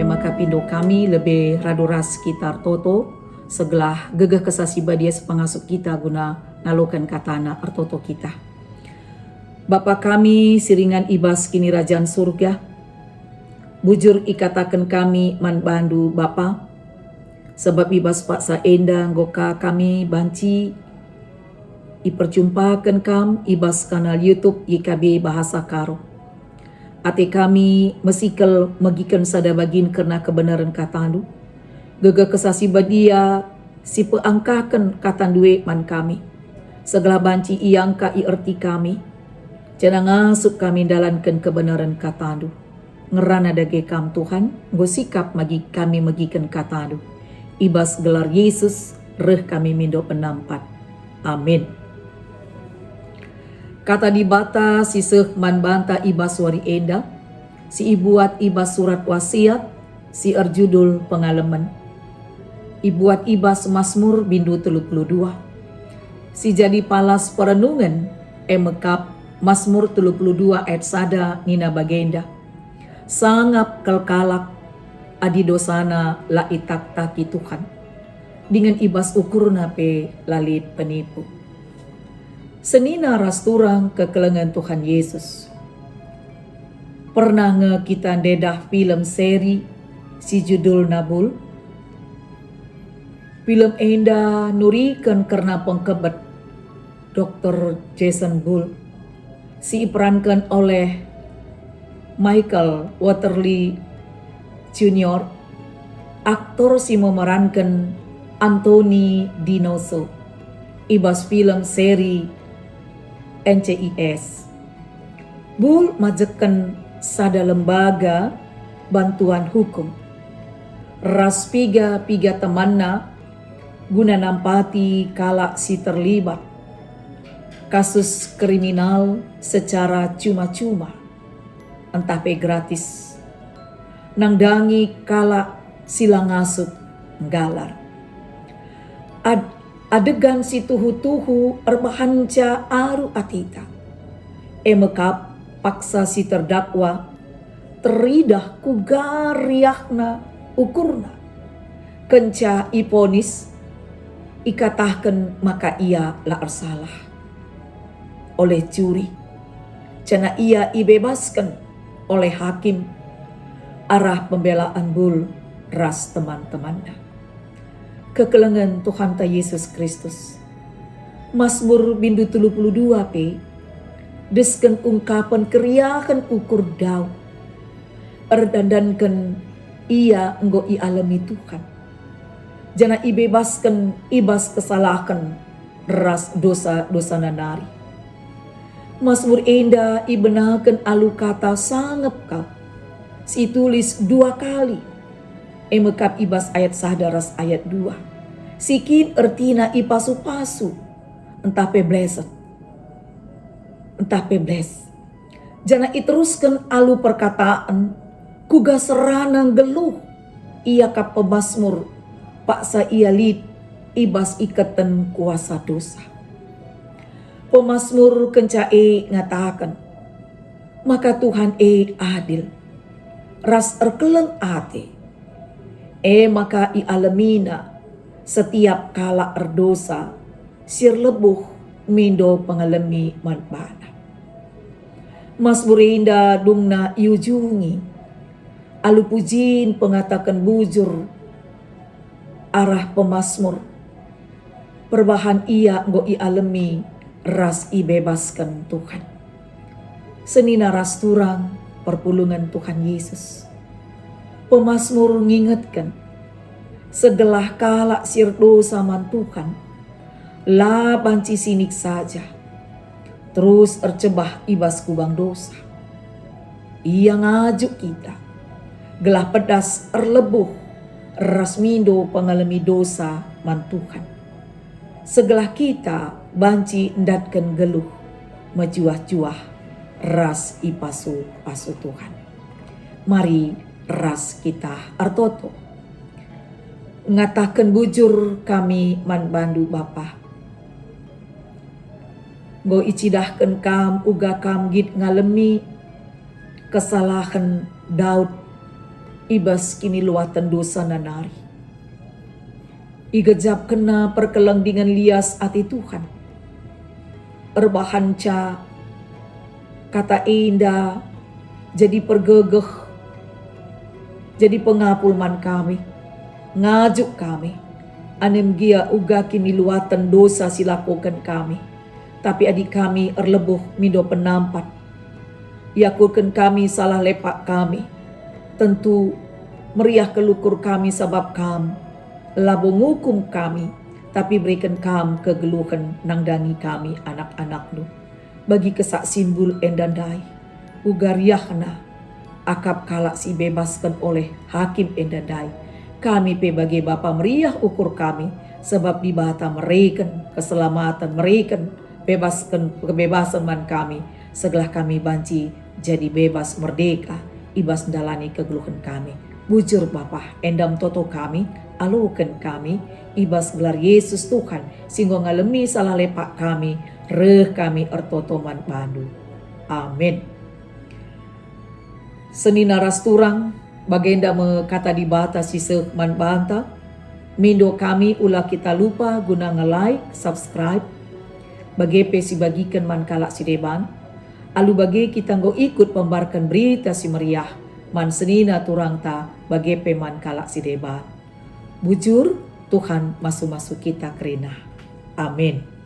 maka pindo kami lebih raduras sekitar toto segelah gegeh kesasiba dia sepangasuk kita guna ngalokan katana artoto kita. Bapa kami siringan ibas kini rajaan surga, bujur ikatakan kami man bandu Bapa, sebab ibas paksa enda ngoka kami banci iperjumpakan kam ibas kanal YouTube YKB Bahasa Karo. Ate kami mesikel megikan sada bagin karena kebenaran katandu. Gega kesasi badia si peangkakan katandue man kami. Segala banci iangka erti kami. Jangan ngasuk kami dalankan kebenaran katandu. Ngerana dage kam Tuhan, ngosikap magi kami megikan katandu. Ibas gelar Yesus, reh kami mindo penampat. Amin. Kata dibata si seh man banta ibas wari enda, si ibuat ibas surat wasiat, si erjudul pengalaman. Ibuat ibas Mazmur bindu 32. Si jadi palas perenungan, emekap Mazmur 32 ayat sada nina bagenda. Sangap kelkalak adi dosana la itak taki Tuhan. Dengan ibas ukur nape lalit penipu. Senina rasturang kekelengan Tuhan Yesus. Pernah kita dedah film seri si judul Nabul. Film enda nurikan karena pengkebet Dr. Jason Bull. Si iperankan oleh Michael Waterly Jr. Aktor si memerankan Anthony Dinoso. Ibas film seri NCIS. Bull majekan sada lembaga bantuan hukum. Ras piga temanna guna nampati kala si terlibat kasus kriminal secara cuma-cuma, entah pe gratis. Nangdangi kala silang ngasut nggalar. Adegan si tuhu-tuhu erbahanca aru atita. Emekap paksa si terdakwa teridah ku gariahna ukurna. Kenca iponis ikatahkan maka ia la ersalah. Oleh juri, cana ia ibebaskan oleh hakim. Arah pembelaan Bull ras teman-temannya. Kekelengan Tuhan ta Yesus Kristus. Mazmur bindu 32 pe. Desken ungkapan keriakan ukur dau. Erdandankan ia enggo i alami Tuhan. Jana ibebaskan ibas kesalahan ras dosa nanari. Mazmur enda ibenakan alu kata sangep kau. Si tulis 2 kali. Emekap ibas ayat sahdaras ayat 2. Sikin ertina ipasu-pasu. Entah pe blessed. Entah pe bless. Jana iteruskan alu perkataan. Kuga seranang geluh. Ia kap pemazmur. Paksa ia lid. Ibas ikatan kuasa dosa. Pemazmur kenca ngatakan. Maka Tuhan adil. Ras erkeleng ate. Maka ialamina setiap kala erdosa sir lebuh mindo pengalami manbana. Mazmur inda dungna iujungi alu pujin pengatakan bujur arah pemazmur perbahan ia nggo ialami ras ibebaskan Tuhan. Senina ras turang perpulungan Tuhan Yesus. Pemazmur ngingetkan segelah kala sir dosa man Tuhan la banci sinik saja terus ercebah ibas kubang dosa. Ia ngajuk kita gelah pedas erlebuh rasmindo pengalami dosa man Tuhan. Segelah kita banci ndatkan geluh majuah-juah ras ipasu Tuhan. Mari ras kita artoto. Ngatakan bujur kami man bandu Bapa. Go icidahkan kam uga kam git ngalemi kesalahan Daud ibas kini luatan dosa nanari. Igejap kena perkelengdingan lias ati Tuhan. Erbahanca kata indah jadi pergegeh, jadi pengapul man kami, ngajuk kami. Anem gia uga kini luatan dosa silakukan kami. Tapi adik kami erlebuh mindo penampat. Yakulkan kami salah lepak kami. Tentu meriah kelukur kami sabab kam. Labo ngukum kami. Tapi berikan kam kegeluhan nangdangi kami anak-anak-Nu. Bagi kesak simbol endandai. Ugariahna. Akap kalak si bebaskan oleh hakim endandai. Kami pe bagi Bapa meriah ukur kami. Sebab di bata mereken keselamatan mereken. Bebaskan kebebasan man kami. Setelah kami banci jadi bebas merdeka. Ibas dalani kegeluhan kami. Bujur Bapa endam toto kami. Alukan kami. Ibas gelar Yesus Tuhan. Singgo ngalemi salah lepak kami. Reh kami ertoto man bandu. Amin. Seni naras turang. Bagenda kata di bata sisek man banta. Mindo kami ulah kita lupa guna nge-like, subscribe. Bagepe si bagikan man kalak si deban. Alu bagi kita nggo ikut pembarkan berita si meriah. Man senina turang ta bagepe man kalak si deban. Bujur Tuhan masuk-masuk kita kerina. Amin.